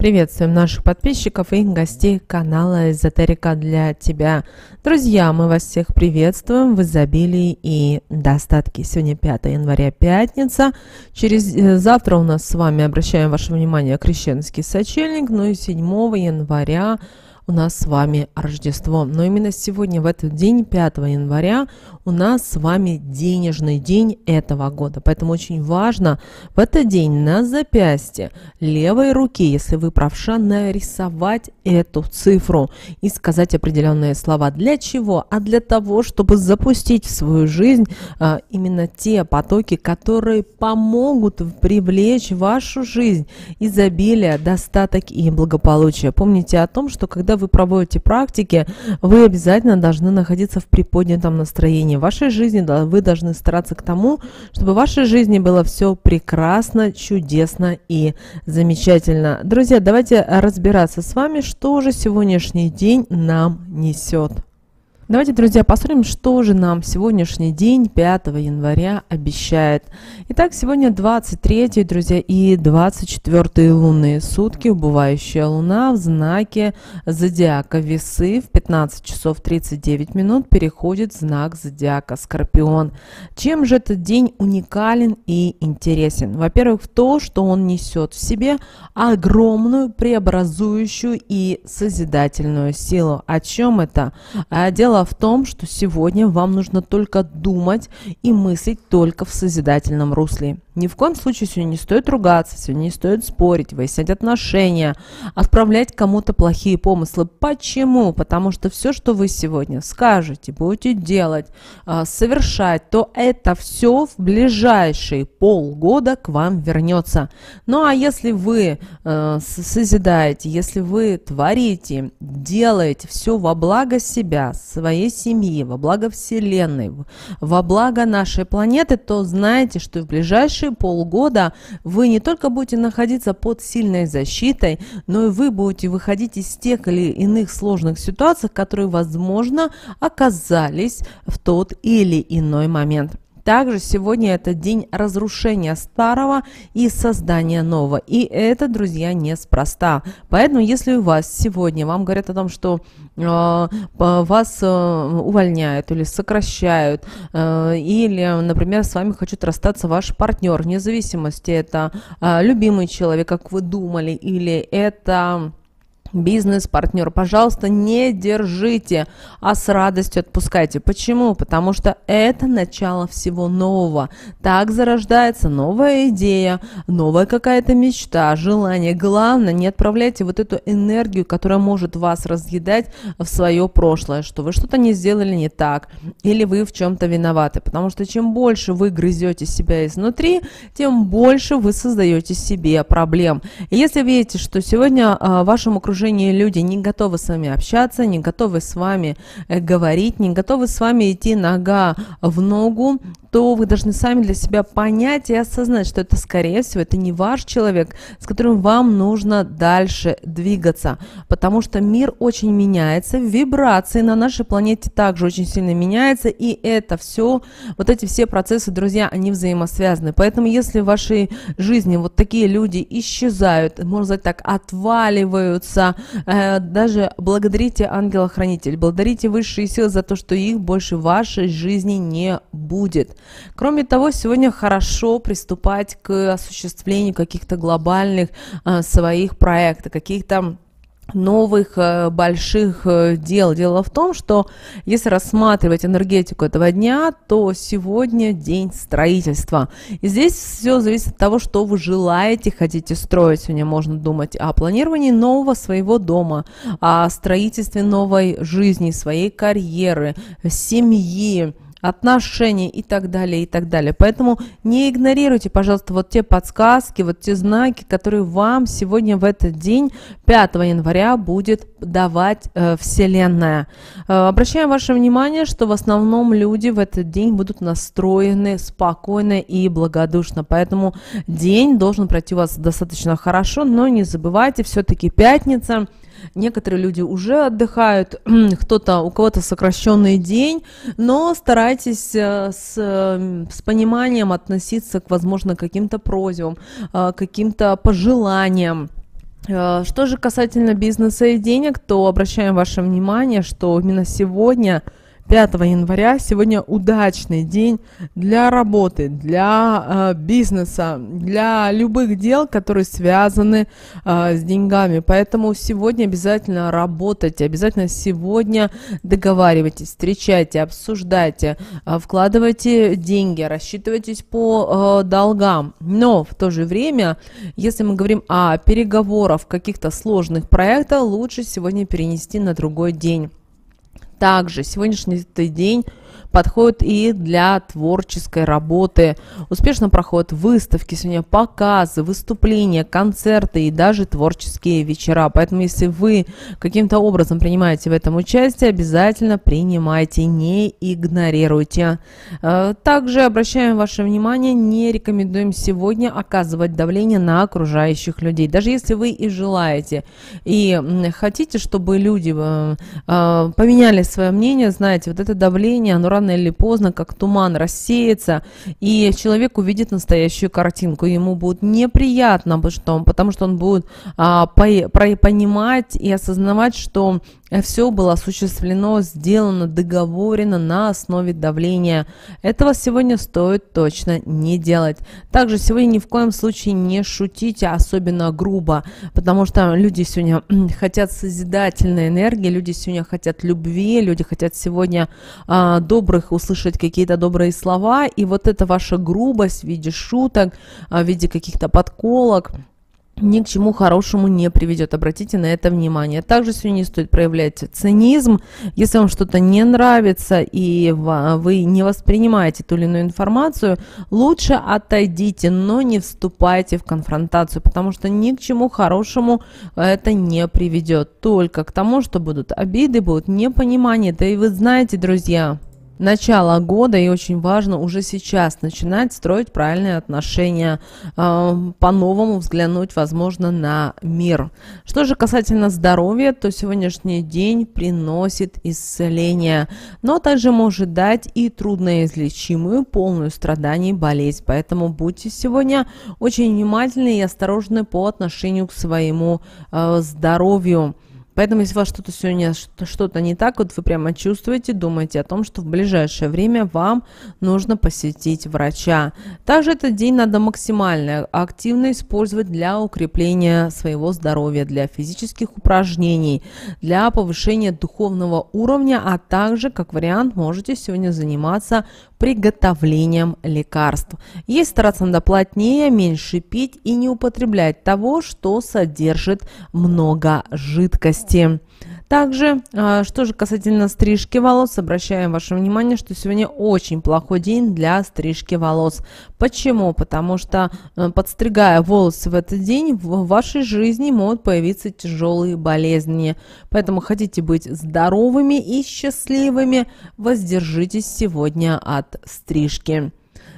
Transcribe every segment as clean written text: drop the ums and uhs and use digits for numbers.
Приветствуем наших подписчиков и гостей канала Эзотерика для тебя. Друзья, мы вас всех приветствуем в изобилии и достатке. Сегодня 5 января, пятница. Завтра у нас с вами, обращаем ваше внимание, крещенский сочельник. Ну и 7 января у нас с вами Рождество. Но именно сегодня, в этот день, 5 января, у нас с вами денежный день этого года. Поэтому очень важно в этот день на запястье левой руки, если вы правша, нарисовать эту цифру и сказать определенные слова. Для чего? А для того, чтобы запустить в свою жизнь именно те потоки, которые помогут привлечь в вашу жизнь изобилие, достаток и благополучие. Помните о том, что когда вы проводите практики, вы обязательно должны находиться в приподнятом настроении. В вашей жизни вы должны стараться к тому, чтобы в вашей жизни было все прекрасно, чудесно и замечательно. Друзья, давайте разбираться с вами, что же сегодняшний день нам несет. Давайте, друзья, посмотрим, что же нам сегодняшний день, 5 января, обещает. Итак, сегодня 23, друзья, и 24 лунные сутки. Убывающая луна в знаке зодиака Весы в 15 часов 39 минут переходит в знак зодиака Скорпион. Чем же этот день уникален и интересен? Во-первых, в то, что он несет в себе огромную преобразующую и созидательную силу. О чем это? Дело в том, что сегодня вам нужно только думать и мыслить только в созидательном русле. Ни в коем случае сегодня не стоит ругаться, сегодня не стоит спорить, выяснять отношения, отправлять кому-то плохие помыслы. Почему? Потому что все, что вы сегодня скажете, будете делать, совершать, то это все в ближайшие полгода к вам вернется. Ну а если вы созидаете, если вы творите, делаете все во благо себя, своей семьи, во благо Вселенной, во благо нашей планеты, то знайте, что в ближайшие полгода вы не только будете находиться под сильной защитой, но и вы будете выходить из тех или иных сложных ситуаций, которые, возможно, оказались в тот или иной момент. Также сегодня это день разрушения старого и создания нового. И это, друзья, неспроста. Поэтому, если у вас сегодня, вам говорят о том, что вас увольняют или сокращают, или, например, с вами хочет расстаться ваш партнер, вне зависимости, это любимый человек, как вы думали, или это бизнес-партнер, пожалуйста, не держите, а с радостью отпускайте. Почему? Потому что это начало всего нового. Так зарождается новая идея, новая какая-то мечта, желание. Главное, не отправляйте вот эту энергию, которая может вас разъедать в свое прошлое, что вы что-то не сделали не так, или вы в чем-то виноваты. Потому что чем больше вы грызете себя изнутри, тем больше вы создаете себе проблем. И если видите, что сегодня в вашем окружении люди не готовы с вами общаться, не готовы с вами говорить, не готовы с вами идти нога в ногу, то вы должны сами для себя понять и осознать, что это, скорее всего, это не ваш человек, с которым вам нужно дальше двигаться, потому что мир очень меняется, вибрации на нашей планете также очень сильно меняются, и это все, вот эти все процессы, друзья, они взаимосвязаны. Поэтому, если в вашей жизни вот такие люди исчезают, можно сказать так, отваливаются, даже благодарите ангела-хранителя, благодарите высшие силы за то, что их больше в вашей жизни не будет. Кроме того, сегодня хорошо приступать к осуществлению каких-то глобальных своих проектов, каких-то новых больших дел. Дело в том, что если рассматривать энергетику этого дня, то сегодня день строительства. И здесь все зависит от того, что вы желаете, хотите строить. Сегодня можно думать о планировании нового своего дома, о строительстве новой жизни, своей карьеры, семьи, отношений и так далее, и так далее. Поэтому не игнорируйте, пожалуйста, вот те подсказки, вот те знаки, которые вам сегодня в этот день, 5 января, будет давать Вселенная. Обращаем ваше внимание, что в основном люди в этот день будут настроены спокойно и благодушно. Поэтому день должен пройти у вас достаточно хорошо, но не забывайте, все-таки пятница. Некоторые люди уже отдыхают, у кого-то сокращенный день, но старайтесь с пониманием относиться к, возможно, каким-то просьбам, каким-то пожеланиям. Что же касательно бизнеса и денег, то обращаем ваше внимание, что именно сегодня, 5 января, сегодня удачный день для работы, для бизнеса, для любых дел, которые связаны с деньгами. Поэтому сегодня обязательно работайте, обязательно сегодня договаривайтесь, встречайте, обсуждайте, вкладывайте деньги, рассчитывайтесь по долгам. Но в то же время, если мы говорим о переговорах, каких-то сложных проектах, лучше сегодня перенести на другой день. Также сегодняшний день подходит и для творческой работы. Успешно проходят выставки, сегодня показы, выступления, концерты и даже творческие вечера. Поэтому, если вы каким-то образом принимаете в этом участие, обязательно принимайте, не игнорируйте. Также обращаем ваше внимание, не рекомендуем сегодня оказывать давление на окружающих людей. Даже если вы и желаете, и хотите, чтобы люди поменяли свое мнение, знаете, вот это давление, оно рано или поздно, как туман, рассеется, и человек увидит настоящую картинку. Ему будет неприятно, потому что он будет понимать и осознавать, что все было осуществлено, сделано, договорено на основе давления. Этого сегодня стоит точно не делать. Также сегодня ни в коем случае не шутите, особенно грубо, потому что люди сегодня хотят созидательной энергии, люди сегодня хотят любви, люди хотят сегодня добрых, услышать какие-то добрые слова, и вот эта ваша грубость в виде шуток, в виде каких-то подколок ни к чему хорошему не приведет. Обратите на это внимание. Также сегодня не стоит проявлять цинизм. Если вам что-то не нравится и вы не воспринимаете ту или иную информацию, лучше отойдите, но не вступайте в конфронтацию, потому что ни к чему хорошему это не приведет. Только к тому, что будут обиды, будут непонимания. Да и вы знаете, друзья, начало года, и очень важно уже сейчас начинать строить правильные отношения, по-новому взглянуть, возможно, на мир. Что же касательно здоровья, то сегодняшний день приносит исцеление, но также может дать и трудноизлечимую, полную страданий болезнь. Поэтому будьте сегодня очень внимательны и осторожны по отношению к своему здоровью. Поэтому, если у вас что-то сегодня что-то не так, вот вы прямо чувствуете, думаете о том, что в ближайшее время вам нужно посетить врача. Также этот день надо максимально активно использовать для укрепления своего здоровья, для физических упражнений, для повышения духовного уровня, а также, как вариант, можете сегодня заниматься приготовлением лекарств. Есть стараться надо плотнее, меньше пить и не употреблять того, что содержит много жидкости. Также, что же касательно стрижки волос, обращаем ваше внимание, что сегодня очень плохой день для стрижки волос. Почему? Потому что, подстригая волосы в этот день, в вашей жизни могут появиться тяжелые болезни. Поэтому хотите быть здоровыми и счастливыми, воздержитесь сегодня от стрижки.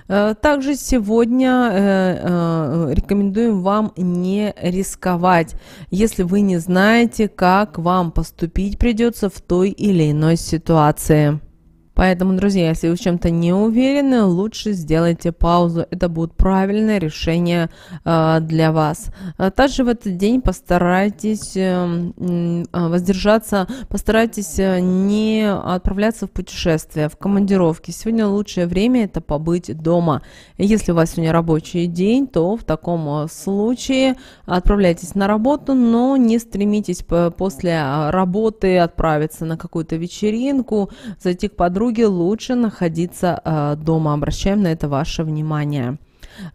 Также сегодня рекомендуем вам не рисковать, если вы не знаете, как вам поступить придется в той или иной ситуации. Поэтому, друзья, если вы в чем-то не уверены, лучше сделайте паузу. Это будет правильное решение для вас. Также в этот день постарайтесь воздержаться, постарайтесь не отправляться в путешествия, в командировки. Сегодня лучшее время это побыть дома. Если у вас сегодня рабочий день, то в таком случае отправляйтесь на работу, но не стремитесь после работы отправиться на какую-то вечеринку, зайти к подруге. Лучше находиться дома. Обращаем на это ваше внимание.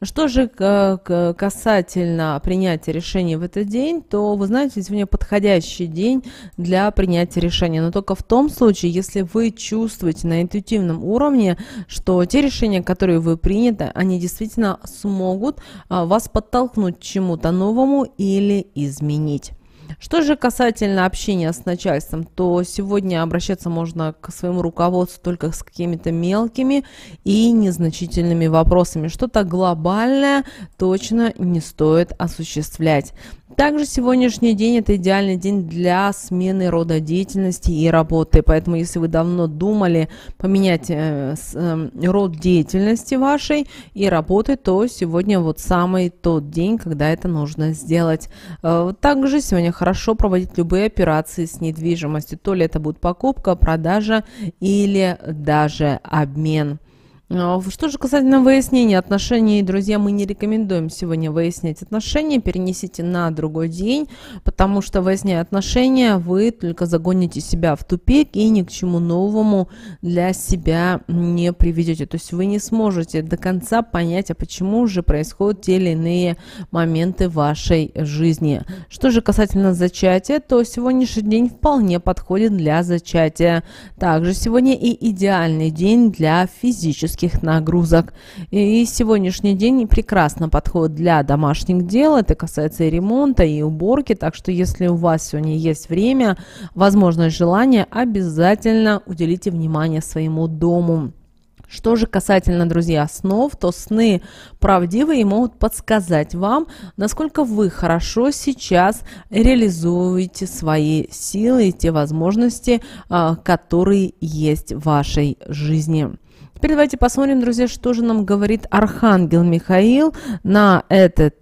Что же касательно принятия решений в этот день, то вы знаете, сегодня подходящий день для принятия решения, но только в том случае, если вы чувствуете на интуитивном уровне, что те решения, которые вы приняты, они действительно смогут вас подтолкнуть к чему-то новому или изменить. Что же касательно общения с начальством, то сегодня обращаться можно к своему руководству только с какими-то мелкими и незначительными вопросами. Что-то глобальное точно не стоит осуществлять. Также сегодняшний день – это идеальный день для смены рода деятельности и работы. Поэтому, если вы давно думали поменять род деятельности вашей и работы, то сегодня вот самый тот день, когда это нужно сделать. Также сегодня хорошо проводить любые операции с недвижимостью. То ли это будет покупка, продажа или даже обмен. Что же касательно выяснения отношений, друзья, мы не рекомендуем сегодня выяснять отношения, перенесите на другой день, потому что, выясняя отношения, вы только загоните себя в тупик и ни к чему новому для себя не приведете. То есть вы не сможете до конца понять, а почему же происходят те или иные моменты в вашей жизни. Что же касательно зачатия, то сегодняшний день вполне подходит для зачатия. Также сегодня и идеальный день для физических нагрузок. И сегодняшний день прекрасно подходит для домашних дел. Это касается и ремонта, и уборки. Так что, если у вас сегодня есть время, возможность, желание, обязательно уделите внимание своему дому. Что же касательно, друзья, снов, то сны правдивые и могут подсказать вам, насколько вы хорошо сейчас реализуете свои силы и те возможности, которые есть в вашей жизни. Теперь давайте посмотрим, друзья, что же нам говорит Архангел Михаил на этот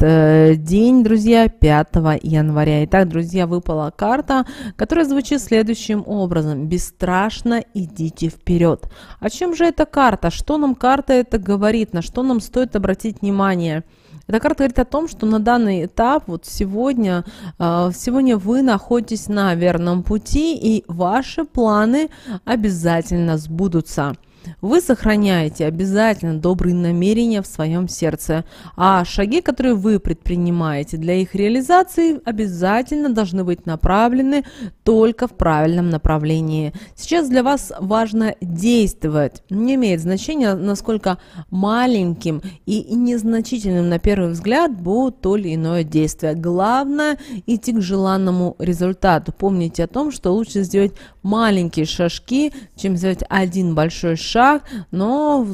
день, друзья, 5 января. Итак, друзья, выпала карта, которая звучит следующим образом. Бесстрашно идите вперед. О чем же эта карта? Что нам карта это говорит? На что нам стоит обратить внимание? Эта карта говорит о том, что на данный этап, вот сегодня вы находитесь на верном пути, и ваши планы обязательно сбудутся. Вы сохраняете обязательно добрые намерения в своем сердце, а шаги, которые вы предпринимаете для их реализации, обязательно должны быть направлены только в правильном направлении. Сейчас для вас важно действовать. Не имеет значения, насколько маленьким и незначительным на первый взгляд будет то или иное действие. Главное – идти к желанному результату. Помните о том, что лучше сделать маленькие шажки, чем сделать один большой шаг, но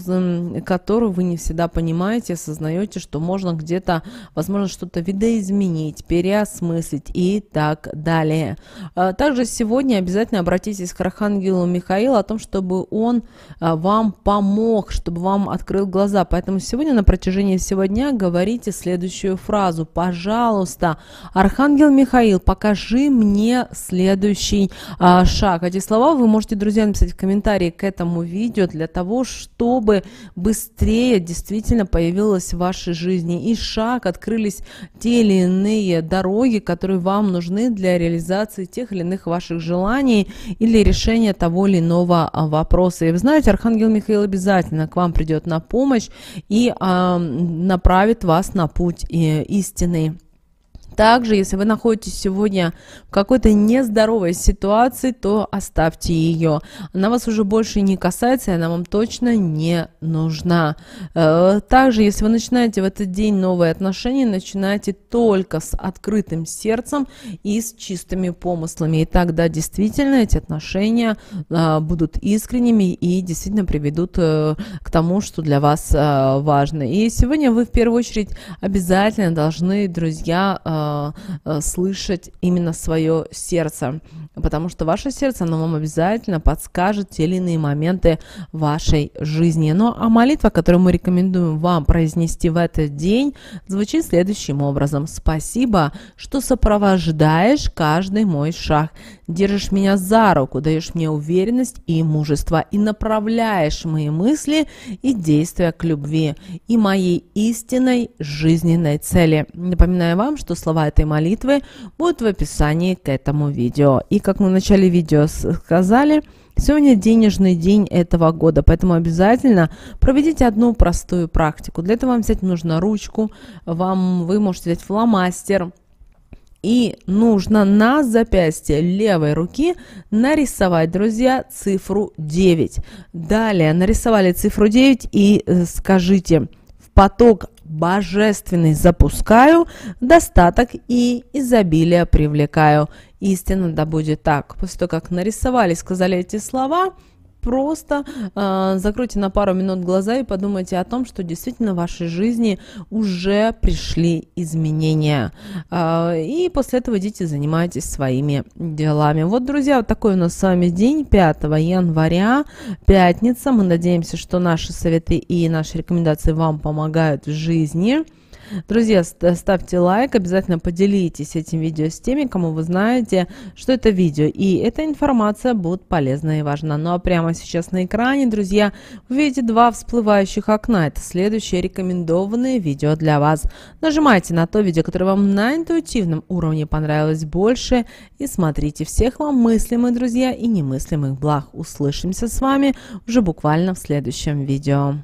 который вы не всегда понимаете, осознаете, что можно где-то, возможно, что-то видоизменить, переосмыслить и так далее. Также сегодня обязательно обратитесь к Архангелу Михаилу о том, чтобы он вам помог, чтобы вам открыл глаза. Поэтому сегодня на протяжении всего дня говорите следующую фразу. Пожалуйста, Архангел Михаил, покажи мне следующий шаг. Эти слова вы можете, друзья, написать в комментарии к этому видео для того, чтобы быстрее действительно появилось в вашей жизни и шаг, открылись те или иные дороги, которые вам нужны для реализации тех или иных ваших желаний или решения того или иного вопроса. И вы знаете, Архангел Михаил обязательно к вам придет на помощь и направит вас на путь истины. Также, если вы находитесь сегодня в какой-то нездоровой ситуации, то оставьте ее. Она вас уже больше не касается, и она вам точно не нужна. Также, если вы начинаете в этот день новые отношения, начинайте только с открытым сердцем и с чистыми помыслами. И тогда действительно эти отношения будут искренними и действительно приведут к тому, что для вас важно. И сегодня вы в первую очередь обязательно должны, друзья, слышать именно свое сердце, потому что ваше сердце, оно вам обязательно подскажет те или иные моменты вашей жизни. Ну, а молитва, которую мы рекомендуем вам произнести в этот день, звучит следующим образом. Спасибо, что сопровождаешь каждый мой шаг, держишь меня за руку, даешь мне уверенность и мужество, и направляешь мои мысли и действия к любви и моей истинной жизненной цели. Напоминаю вам, что слова этой молитвы будут в описании к этому видео. И как мы в начале видео сказали, сегодня денежный день этого года, поэтому обязательно проведите одну простую практику. Для этого вам взять нужно ручку, вы можете взять фломастер, и нужно на запястье левой руки нарисовать, друзья, цифру 9. Далее нарисовали цифру 9 и скажите: в поток божественный запускаю, достаток и изобилие привлекаю. Истинно да будет так. После того, как нарисовали, сказали эти слова, просто закройте на пару минут глаза и подумайте о том, что действительно в вашей жизни уже пришли изменения. И после этого идите занимайтесь своими делами. Вот, друзья, вот такой у нас с вами день, 5 января, пятница. Мы надеемся, что наши советы и наши рекомендации вам помогают в жизни. Друзья, ставьте лайк, обязательно поделитесь этим видео с теми, кому вы знаете, что это видео и эта информация будет полезна и важна. Ну а прямо сейчас на экране, друзья, вы видите два всплывающих окна. Это следующее рекомендованное видео для вас. Нажимайте на то видео, которое вам на интуитивном уровне понравилось больше, и смотрите. Всех вам мыслимых, друзья, и немыслимых благ. Услышимся с вами уже буквально в следующем видео.